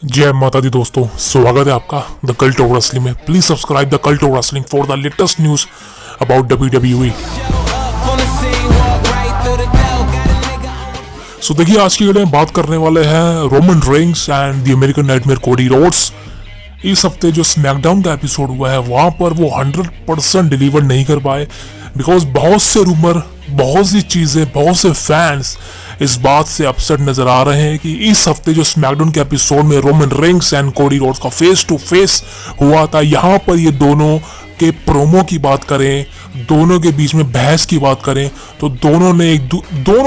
जय माता दी दोस्तों, स्वागत है आपका द कल्ट ऑफ रेसलिंग में। Please subscribe the cult of wrestling for the latest news about WWE। सो देखिए, आज की वीडियो में बात करने वाले हैं Roman Reigns and the American nightmare Cody Rhodes. इस हफ्ते जो स्मैकडाउन का एपिसोड हुआ है वहां पर वो 100% डिलीवर नहीं कर पाए, बिकॉज बहुत से रूमर, बहुत सी चीजें, बहुत से फैंस इस बात से अपसेट नजर आ रहे हैं कि इस हफ्ते जो स्मैकडाउन के एपिसोड में Roman Reigns and Cody Rhodes का फेस टू फेस हुआ था, यहाँ पर ये दोनों के प्रोमो की बात करें, दोनों के बीच में बहस की बात करें, तो दोनों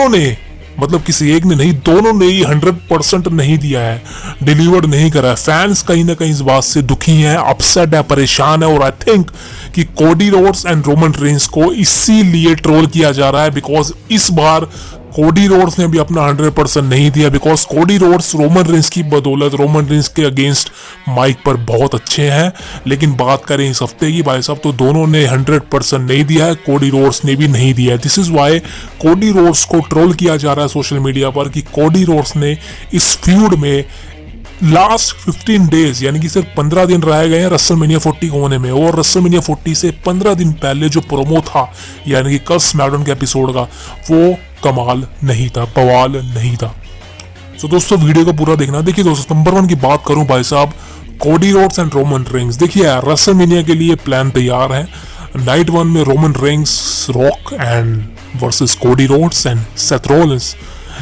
ने मतलब किसी एक ने नहीं, दोनों ने ही 100% नहीं दिया है, डिलीवर नहीं करा है। फैंस कहीं ना कहीं इस बात से दुखी हैं, अपसेट है, परेशान है। और आई थिंक कि Cody Rhodes and Roman Reigns को इसीलिए ट्रोल किया जा रहा है, बिकॉज इस बार कोडी रोड्स ने भी अपना 100% नहीं दिया, because Cody Rhodes Roman Reigns की बदौलत रोमन रेंस के अगेंस्ट माइक पर बहुत अच्छे हैं। लेकिन बात करें इस हफ्ते की भाई साहब, तो दोनों ने 100% नहीं दिया है, कोडी रोड्स ने भी नहीं दिया है। This is why Cody Rhodes को ट्रोल किया जा रहा है सोशल मीडिया पर कि कोडी रोड्स ने इस फ्यूड में लास्ट 15 डेज यानी कि सिर्फ 15 दिन रह गए हैं रेसलमेनिया 40 होने में, और रेसलमेनिया 40 से 15 दिन पहले जो प्रोमो था यानी कि कल स्मैकडाउन के एपिसोड का, वो कमाल नहीं था, बवाल नहीं था। तो दोस्तों वीडियो को पूरा देखना। देखिए दोस्तों, नंबर 1 की बात करूं भाई साहब, Cody Rhodes and Roman Reigns. देखिए यार, रेसलमेनिया के लिए प्लान तैयार है। नाइट 1 में Roman Reigns, rock and versus Cody Rhodes and Seth Rollins,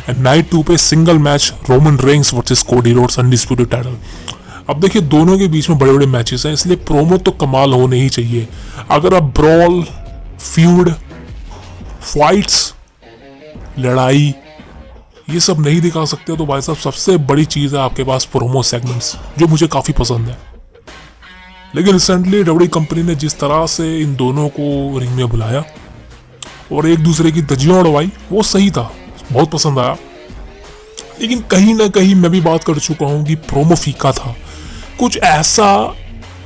and night 2 पे single match Roman Reigns versus Cody Rhodes undisputed title. अब देखिए, दोनों के बीच में बड़े बड़े मैचेस हैं, इसलिए प्रोमो तो कमाल होने ही चाहिए। अगर आप ब्रॉल, फ्यूड, फाइट्स, लड़ाई ये सब नहीं दिखा सकते तो भाई साहब सबसे बड़ी चीज है आपके पास प्रोमो सेगमेंट्स, जो मुझे काफी पसंद है। लेकिन रिसेंटली डब्ल्यूडब्ल्यूई कंपनी ने जिस तरह से इन दोनों को रिंग में बुलाया और एक दूसरे की धज्जियां उड़वाई, वो सही था, बहुत पसंद आया। लेकिन कहीं ना कहीं मैं भी बात कर चुका हूं कि प्रोमो फीका था, कुछ ऐसा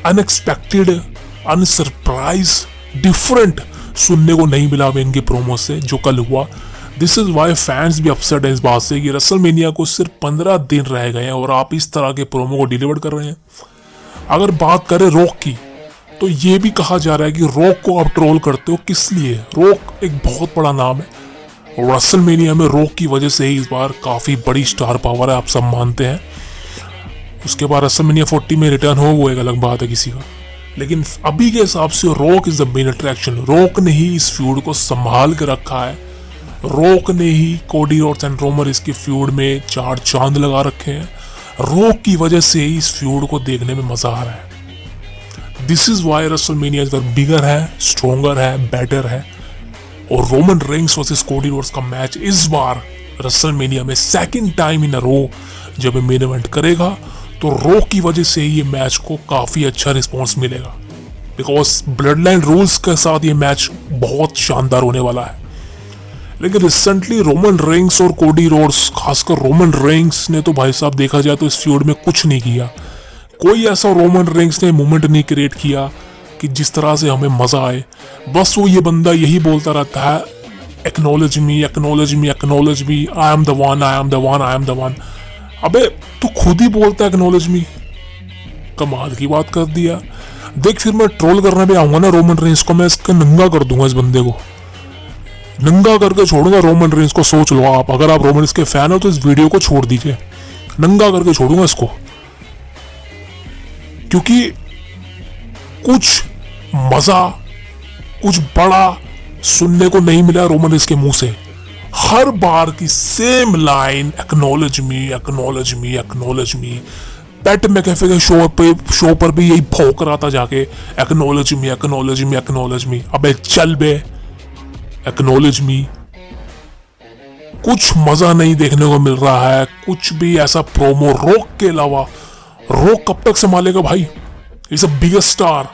अनएक्सपेक्टेड, अनसरप्राइज, डिफरेंट सुनने को नहीं मिला इनके प्रोमो से जो कल हुआ। दिस इज वाई फैंस भी अपसेट है इस बात से कि रेसलमेनिया को सिर्फ 15 दिन रह गए हैं और आप इस तरह के प्रोमो को डिलीवर कर रहे हैं। अगर बात करें रॉक की, तो ये भी कहा जा रहा है कि रॉक को आप ट्रोल करते हो किस लिए। रॉक एक बहुत बड़ा नाम है और रेसलमेनिया में रॉक की वजह से ही इस बार काफी बड़ी स्टार पावर है, आप सब मानते हैं। उसके बाद रेसलमेनिया 40 में रिटर्न हो, वो एक अलग बात है किसी का। लेकिन अभी के हिसाब से rock is the main attraction. Rock ने ही इस फ्यूड को संभाल के रखा है, रॉक ने ही कोडी रोड्स एंड रोमन इसकी फ्यूड में 4 चांद लगा रखे हैं। रॉक की वजह से ही इस फ्यूड को देखने में मजा आ रहा है। दिस इज वाई रेसलमेनिया इस बार बिगर है, स्ट्रोंगर है, बेटर है। और Roman Reigns versus Cody Rhodes का मैच इस बार रेसलमेनिया में सेकंड टाइम इन अ रो जब मेन इवेंट करेगा, तो रॉक की वजह से ये मैच को काफी अच्छा रिस्पॉन्स मिलेगा, बिकॉज ब्लड लाइन रूल्स के साथ ये मैच बहुत शानदार होने वाला है। लेकिन रिसेंटली रोमन रेंस और कोडी रोड्स, खासकर रोमन रेंस ने तो भाई साहब देखा जाए तो इस फ्यूड में कुछ नहीं किया। कोई ऐसा रोमन रेंस ने मूवमेंट नहीं क्रिएट किया कि जिस तरह से हमें मजा आए। बस वो ये बंदा यही बोलता रहता है, acknowledge me, acknowledge me, acknowledge me, I am the one, I am the one, I am the one. अबे तू खुद ही बोलता है एक्नॉलेज मी, कमाल की बात कर दिया। देख, फिर मैं ट्रोल करने पे आऊंगा ना रोमन रेंस को, मैं इसका नंगा कर दूंगा, इस बंदे को नंगा करके छोड़ूंगा रोमन रेंस को। सोच लो आप, अगर आप रोमन रेंस के फैन हो तो इस वीडियो को छोड़ दीजिए, नंगा करके छोड़ूंगा इसको। क्योंकि कुछ मजा, कुछ बड़ा सुनने को नहीं मिला रोमन रेंस के मुंह से। हर बार की सेम लाइन, एक्नॉलेज मी, एक्नॉलेज मी, एक्नॉलेज मी। पैट मैकेफे के शो पर भी यही भौंक रहा था जाके, एक्नॉलेज मी, एक्नॉलेज मी, एक्नॉलेज मी। अबे चल बे, एक्नॉलेज मी। कुछ मजा नहीं देखने को मिल रहा है, कुछ भी ऐसा प्रोमो रॉक के अलावा। रॉक कब तक संभालेगा भाई, इज अ बिगेस्ट स्टार।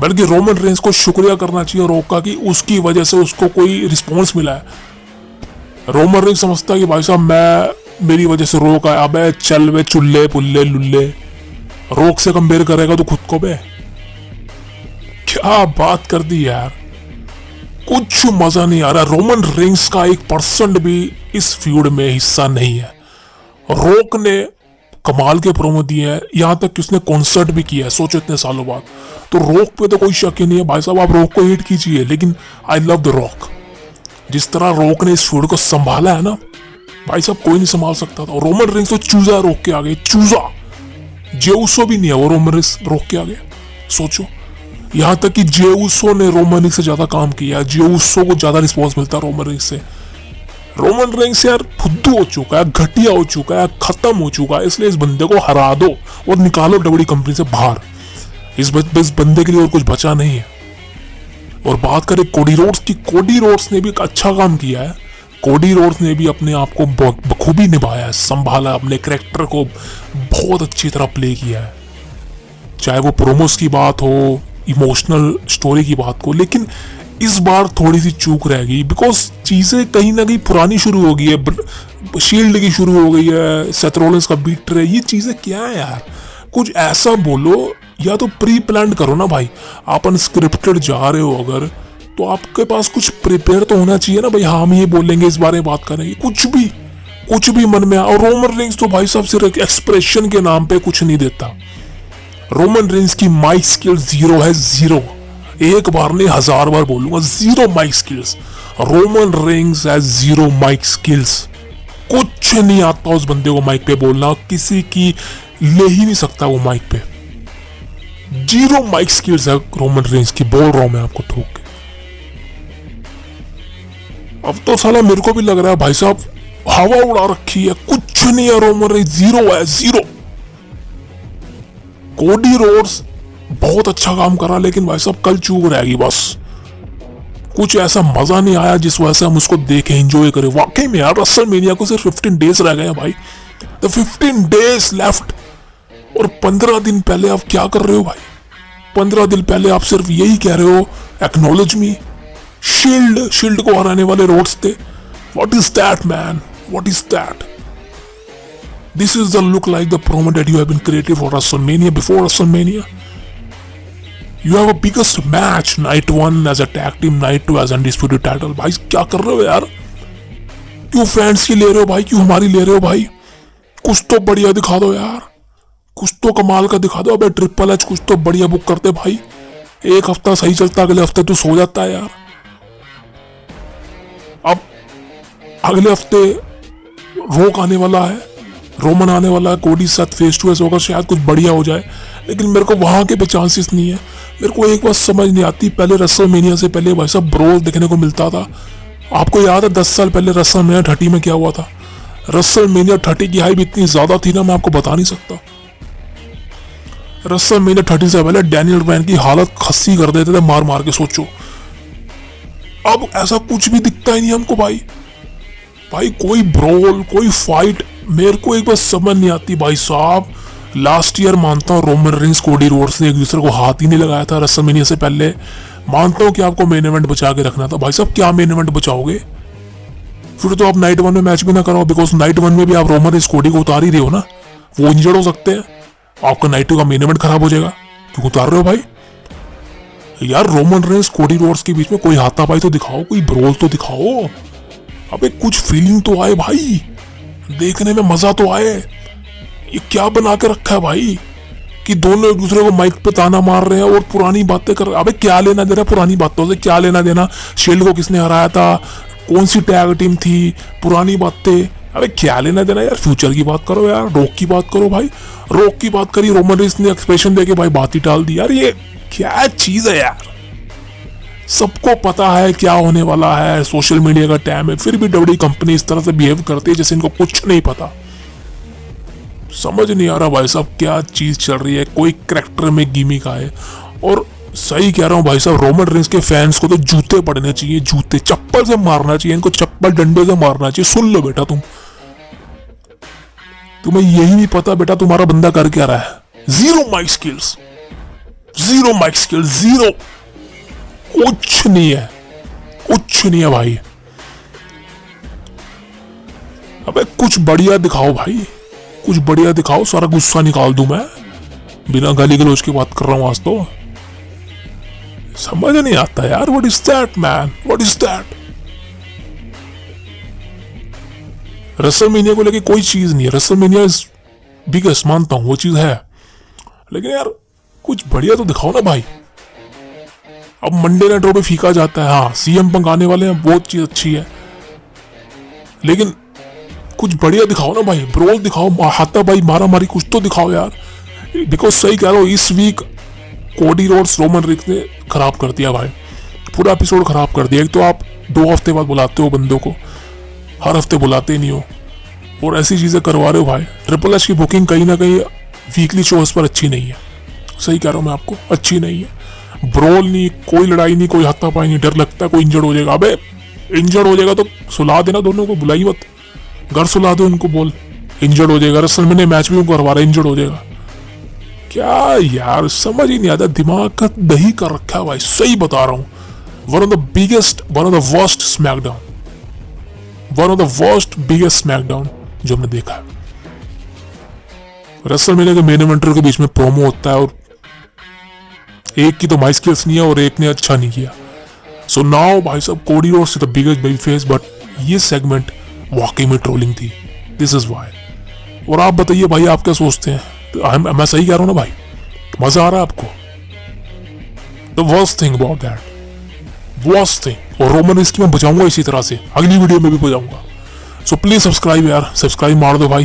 बल्कि रोमन रेंस को शुक्रिया करना चाहिए रॉक का कि उसकी वजह से उसको कोई रिस्पॉन्स मिला है। रोमन रेंस समझता है कि भाई साहब मेरी वजह से रॉक आया। अबे चल वे चुल्ले पुल्ले लुल्ले, रॉक से कंपेयर करेगा तो खुद को बे, क्या बात कर दी यार। कुछ मजा नहीं आ रहा। रोमन रेंस का 1% भी इस फ्यूड में हिस्सा नहीं है। रॉक ने कमाल के प्रोमो दिए हैं, यहाँ तक कि उसने कॉन्सर्ट भी किया है, सोचो इतने सालों बाद। तो रॉक पे तो कोई शक ही नहीं है भाई साहब, आप रॉक को हिट कीजिए, लेकिन आई लव द रॉक। जिस तरह रॉक ने इस फील्ड को संभाला है ना भाई साहब, कोई नहीं संभाल सकता था। रोमन रेंस तो चूजा रॉक के आगे, चूजा। जेउसो भी नहीं है वो रोमन रेंस रॉक के आगे, सोचो। यहाँ तक कि जेउसो ने रोमन रेंस से ज्यादा काम किया, जेउसो को ज्यादा रिस्पॉन्स मिलता है रोमन रेंस से। रोमन रेंस यार फुद्दू हो चुका है, घटिया हो चुका है, खत्म हो चुका है, इसलिए इस बंदे को हरा दो और निकालो डब्ल्यूडब्ल्यूई कंपनी से बाहर। इस बंदे के लिए और कुछ बचा नहीं है। और बात करें कोडी रोड्स की, कोडी रोड्स ने भी एक अच्छा काम किया है। कोडी रोड्स ने भी अपने आप को बखूबी निभाया है, संभाला, अपने कैरेक्टर को बहुत अच्छी तरह प्ले किया है, चाहे वो प्रोमोस की बात हो, इमोशनल स्टोरी की बात हो। लेकिन इस बार थोड़ी सी चूक रह गई, बिकॉज चीजें कहीं ना कहीं पुरानी शुरू हो गई है, शील्ड की शुरू हो गई है, सेथ रॉलिंस का बीट रहे, ये चीजें क्या है यार? कुछ ऐसा बोलो, या तो प्री प्लान करो ना भाई। आप अनस्क्रिप्टेड जा रहे हो अगर, तो आपके पास कुछ प्रिपेयर तो होना चाहिए ना भाई। हाँ हम ये बोलेंगे, इस बारे में बात करेंगे, कुछ भी मन में आ। और रोमन रेंस तो भाई साहब सिर्फ एक्सप्रेशन के नाम पे कुछ नहीं देता। रोमन रेंस की माइक स्किल जीरो है, जीरो। एक बार नहीं 1000 बार बोलूंगा, zero mic skills. Roman Reigns has zero mic skills. कुछ नहीं आता उस बंदे को माइक पे बोलना, किसी की ले ही नहीं सकता वो माइक पे। जीरो माइक स्किल्स है रोमन रेंस की, बोल रहा हूं मैं आपको ठोक के। अब तो साला मेरे को भी लग रहा है भाई साहब हवा उड़ा रखी है, कुछ नहीं है रोमन रेंस, जीरो है, जीरो। कोडी रोड्स बहुत अच्छा काम करा, लेकिन भाई साहब कल चूक रहेगी बस। कुछ ऐसा मजा नहीं आया जिस वजह से हम उसको देखें, एंजॉय करें। वाकई में यार रेसलमेनिया को सिर्फ 15 डेज रह गए हैं भाई, द 15 डेज लेफ्ट। और 15 दिन पहले आप क्या कर रहे हो भाई? 15 दिन पहले आप सिर्फ यही कह रहे हो, एक्नॉलेज मी। शील्ड को हराने वाले रोड्स थे। What is that man, what is that? This is the look like the promo that you have been created for WrestleMania, before WrestleMania. You have a biggest match, night 1 as a tag team, night 2 as undisputed title. भाई क्या कर रहे हो यार? क्यों fans की ले रहे हो भाई? क्यों हमारी ले रहे हो भाई? कुछ तो बढ़िया दिखा दो यार, कुछ तो कमाल का दिखा दो। अबे ट्रिपल एच कुछ तो बढ़िया बुक करते भाई। एक हफ्ता सही चलता, अगले हफ्ते तो सो जाता है यार। अब अगले हफ्ते रोक आने वाला है, रोमन आने वाला है, कोडी साथ फेस टू फेस होगा, शायद कुछ बढ़िया हो जाए। लेकिन मेरे को वहां के भी चांसेस नहीं है। मेरे को एक बात समझ नहीं आती, पहले रेसलमेनिया से पहले भाई साहब ब्रोल देखने को मिलता था। आपको याद है 10 साल पहले रेसलमेनिया 30 में क्या हुआ था? रेसलमेनिया 30 की हाइप इतनी ज्यादा थी ना, मैं आपको बता नहीं सकता। रेसलमेनिया 30 से पहले डैनियल ब्रायन की हालत खस्सी कर देते थे मार मार के, सोचो। अब ऐसा कुछ भी दिखता ही नहीं हमको भाई। कोई ब्रोल, कोई फाइट मेरे को एक बार समझ नहीं आती भाई साहब। लास्ट ईयर मानता हूँ रोमन रेंस कोडी रोड्स ने एक दूसरे को हाथ ही नहीं लगाया था रेसलमेनिया से पहले। मानता हूँ कि आपको मेन इवेंट बचा के रखना था। भाई साहब क्या मेन इवेंट बचाओगे? फिर तो आप नाइट 1 में मैच भी ना कराओ, बिकॉज नाइट 1 में भी आप रोमन रेंस कोडी को उतार ही रहे हो ना, वो इंजर्ड हो सकते हैं, आपका नाइट 2 का मेन इवेंट खराब हो जाएगा। क्यों उतार रहे हो भाई? यार रोमन रेंस कोडी रोड्स के बीच में कोई हाथापाई तो दिखाओ, कोई ब्रोल तो दिखाओ। अबे कुछ फीलिंग तो आए भाई, देखने में मजा तो आए। ये क्या बना के रखा है भाई कि दोनों एक दूसरे को माइक पे ताना मार रहे हैं और पुरानी बातें कर रहे हैं। अबे क्या लेना देना पुरानी बातों से, क्या लेना देना? शील्ड को किसने हराया था, कौन सी टैग टीम थी, पुरानी बातें। अबे क्या लेना देना यार, फ्यूचर की बात करो यार, रॉक की बात करो भाई। रॉक की बात करी, रोमन रेंस ने एक्सप्रेशन देके भाई बात ही टाल दी। यार ये क्या चीज है यार? सबको पता है क्या होने वाला है, सोशल मीडिया का टाइम है, फिर भी डब्ल्यूडब्ल्यूई कंपनी इस तरह से बिहेव करती है जैसे इनको कुछ नहीं पता। समझ नहीं आ रहा भाई साहब क्या चीज चल रही है। कोई कैरेक्टर में गिमिक आए। और सही कह रहा हूँ भाई साहब, रोमन रेंस के फैंस को तो जूते पड़ने चाहिए, जूते, चप्पल से मारना चाहिए इनको, चप्पल डंडे से मारना चाहिए। सुन लो बेटा, तुम्हें यही नहीं पता बेटा तुम्हारा बंदा कर क्या रहा है। Zero mic skills, zero mic skills, zero, कुछ नहीं है, कुछ नहीं है भाई। अबे कुछ बढ़िया दिखाओ भाई, कुछ बढ़िया दिखाओ, सारा गुस्सा निकाल दूं मैं। बिना गाली गलौज की बात कर रहा हूं आज तो। समझ नहीं आता यार, what is that man, what is that? WrestleMania को लेके कोई चीज नहीं है। रेसलमेनिया इज बिगेस्ट मानता हूँ, वो चीज है, लेकिन यार कुछ बढ़िया तो दिखाओ ना भाई। अब मंडे नाइट रॉ पे फीका जाता है, हाँ सीएम पंक आने वाले हैं, बहुत चीज अच्छी है, लेकिन कुछ बढ़िया दिखाओ ना भाई, ब्रोल दिखाओ, हाथापाई मारा मारी कुछ तो दिखाओ यार। बिकॉज सही कह रहा हूँ, इस वीक कोडी रोड्स रोमन रिक्स ने खराब कर दिया भाई, पूरा एपिसोड खराब कर दिया। एक तो आप 2 हफ्ते बाद बुलाते हो बंदों को, हर हफ्ते बुलाते ही नहीं हो, और ऐसी चीजें करवा रहे हो भाई। ट्रिपल एच की बुकिंग कहीं ना कहीं वीकली शोज पर अच्छी नहीं है, सही कह रहा हूँ मैं आपको, अच्छी नहीं है। ब्रोल नहीं, कोई लड़ाई नहीं, कोई हाथापाई नहीं, डर लगता है कोई इंजर्ड हो जाएगा। अबे इंजर्ड हो जाएगा तो सुला देना दोनों को, बुलाई मत, घर सुला दो उनको, बोल इंजर्ड हो जाएगा। रेसलमेनिया मैच भी उनको करवा रहा है, इंजर्ड हो जाएगा क्या यार, समझ ही नहीं आता, दिमाग का दही कर रखा है भाई, सही बता रहा हूँ। One of the biggest, one of the worst SmackDown, one of the worst biggest SmackDown जो हमने देखा है। रेसलमेनिया के मेन इवेंटर के बीच में प्रोमो होता है और एक की तो माइक स्किल्स नहीं है और एक ने अच्छा नहीं किया। सो नाउ भाई साहब, Cody Rhodes is the biggest baby face, but ये सेगमेंट वाकई में ट्रोलिंग थी, दिस इज वाई। और आप बताइए भाई, आप क्या सोचते हैं? मैं सही कह रहा हूं ना भाई? मजा आ रहा है आपको? The worst thing about that, worst thing. और रोमन रिक्स में बचाऊंगा इसी तरह से, अगली वीडियो में भी बचाऊंगा। सो प्लीज सब्सक्राइब यार, सब्सक्राइब मार दो भाई,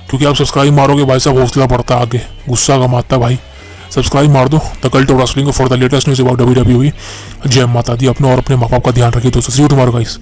क्योंकि आप सब्सक्राइब मारोगे भाई साहब, हौसला बढ़ता आगे, गुस्सा कम आता भाई। सब्सक्राइब मार दो the cult of wrestling for the latest news about WWE। जय माता दी। अपने और अपने माँ बाप का ध्यान रखिए दोस्तों। सी यू टुमारो गाइस।